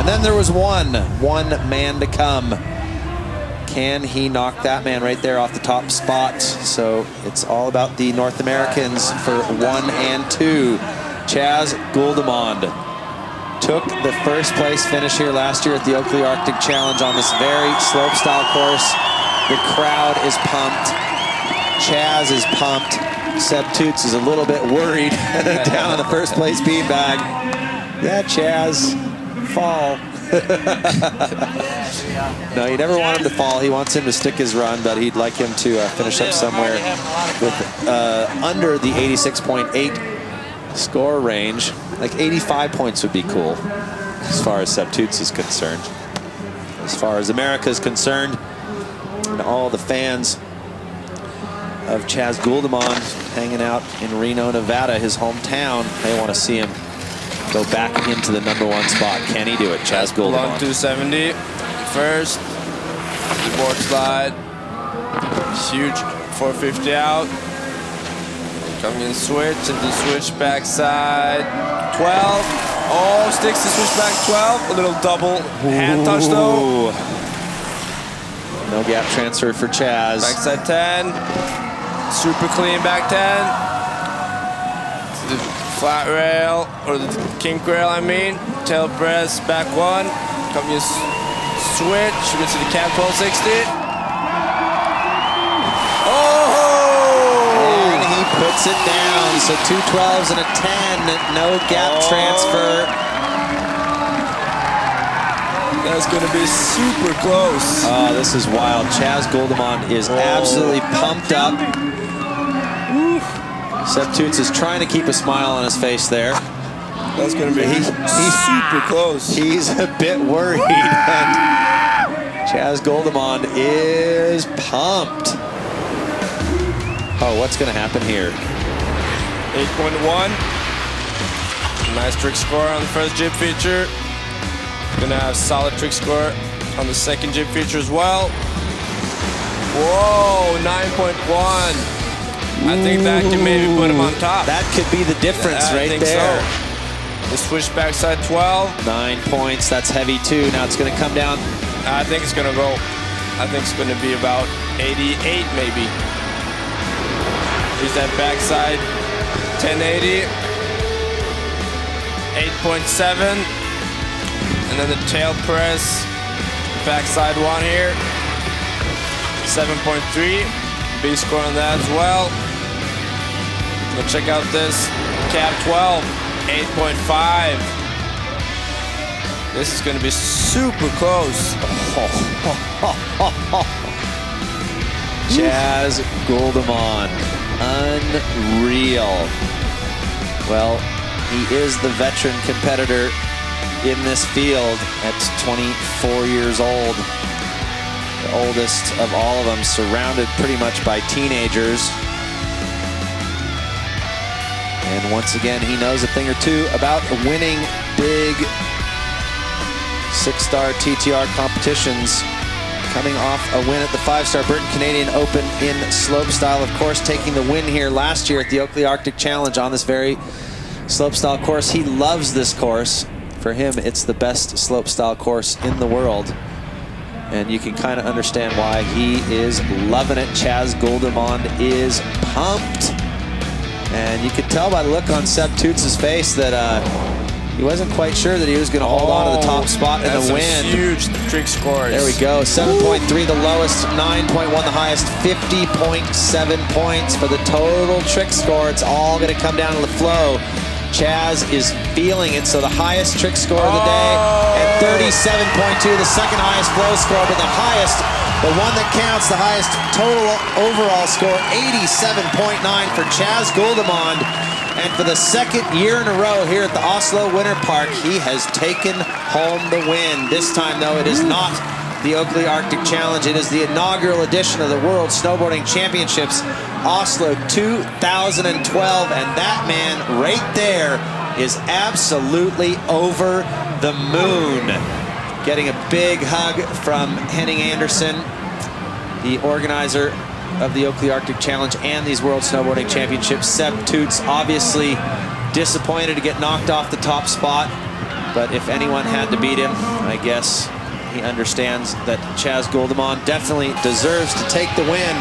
And then there was one man to come. Can he knock that man right there off the top spot? So it's all about the North Americans for 1 and 2. Chaz Guldemond took the first place finish here last year at the Oakley Arctic Challenge on this very slopestyle course. The crowd is pumped. Chaz is pumped. Seb Toots is a little bit worried down in the first place beanbag. Yeah, Chaz, fall. No, you never want him to fall. He wants him to stick his run, but he'd like him to finish up somewhere with under the 86.8 score range. Like 85 points would be cool as far as Seb Toots is concerned. As far as America is concerned, and all the fans of Chaz Guldemond hanging out in Reno, Nevada, his hometown, they want to see him go back into the #1 spot. Can he do it? Chaz Guldemond. 270. First. Board slide. Huge 450 out. Coming in switch into switch backside. 12. Oh, sticks to switch back 12. A little double hand touch though. No gap transfer for Chaz. Backside 10. Super clean back 10. To the flat rail, or the kink rail, I mean. Tail press, back 1. Come use switch. You can see the cap 1260. Oh! And he puts it down. So 2 12s and a 10. No gap transfer. That's going to be super close. Oh, this is wild. Chaz Guldemond is absolutely pumped up. Seb Toots is trying to keep a smile on his face there. That's going to be he's super close. He's a bit worried. And Chaz Guldemond is pumped. Oh, what's going to happen here? 8.1. Nice trick score on the first jib feature. Gonna have solid trick score on the second jib feature as well. Whoa, 9.1. I think that can maybe put him on top. That could be the difference right there. So. The switch backside 12. 9 points, that's heavy too. Now it's gonna come down. I think it's gonna go, I think it's gonna be about 88 maybe. Here's that backside 1080. 8.7. And then the tail press, backside 1 here. 7.3. B score on that as well. Go check out this cap 12, 8.5. This is going to be super close. Chaz Guldemond, unreal. Well, he is the veteran competitor in this field at 24 years old. The oldest of all of them, surrounded pretty much by teenagers. And once again, he knows a thing or two about winning big 6-star TTR competitions. Coming off a win at the 5-star Burton Canadian Open in slopestyle. Of course, taking the win here last year at the Oakley Arctic Challenge on this very slopestyle course. He loves this course. For him, it's the best slopestyle course in the world. And you can kind of understand why he is loving it. Chaz Guldemond is pumped. And you could tell by the look on Seb Toots' face that he wasn't quite sure that he was going to hold on to the top spot in the win. Huge trick scores. There we go. 7.3 the lowest, 9.1 the highest, 50.7 points for the total trick score. It's all going to come down to the flow. Chaz is feeling it, so the highest trick score of the day at 37.2, the second highest flow score, but the highest, the one that counts, the highest total overall score, 87.9 for Chaz Guldemond. And for the second year in a row here at the Oslo Winter Park, he has taken home the win. This time, though, it is not the Oakley Arctic Challenge. It is the inaugural edition of the World Snowboarding Championships, Oslo 2012. And that man right there is absolutely over the moon. Getting a big hug from Henning Anderson, the organizer of the Oakley Arctic Challenge and these World Snowboarding Championships. Seb Toots obviously disappointed to get knocked off the top spot. But if anyone had to beat him, I guess he understands that Chaz Guldemond definitely deserves to take the win.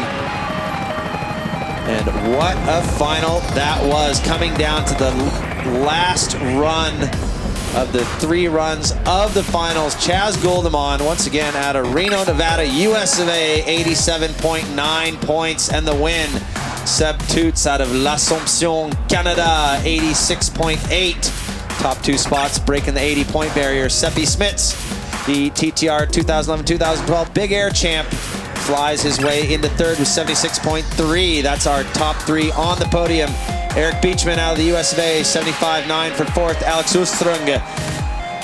And what a final that was, coming down to the last run of the 3 runs of the finals. Chaz Guldemond, once again out of Reno, Nevada, US of A, 87.9 points, and the win. Seb Toots out of L'Assomption, Canada, 86.8. Top 2 spots, breaking the 80-point barrier. Seppi Smits, the TTR 2011-2012 Big Air champ, flies his way into 3rd with 76.3. That's our top 3 on the podium. Eric Beachman out of the US of A, 75.9 for 4th. Alex Ostrung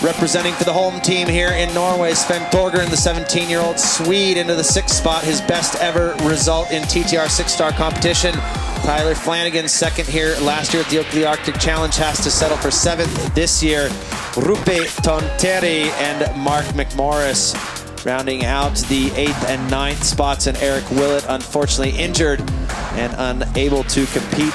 representing for the home team here in Norway. Sven Torgren, the 17-year-old Swede, into the 6th spot, his best ever result in TTR 6-star competition. Tyler Flanagan, 2nd here last year at the Oakley Arctic Challenge, has to settle for 7th this year. Rupe Tonteri and Mark McMorris rounding out the 8th and 9th spots, and Eric Willett unfortunately injured and unable to compete.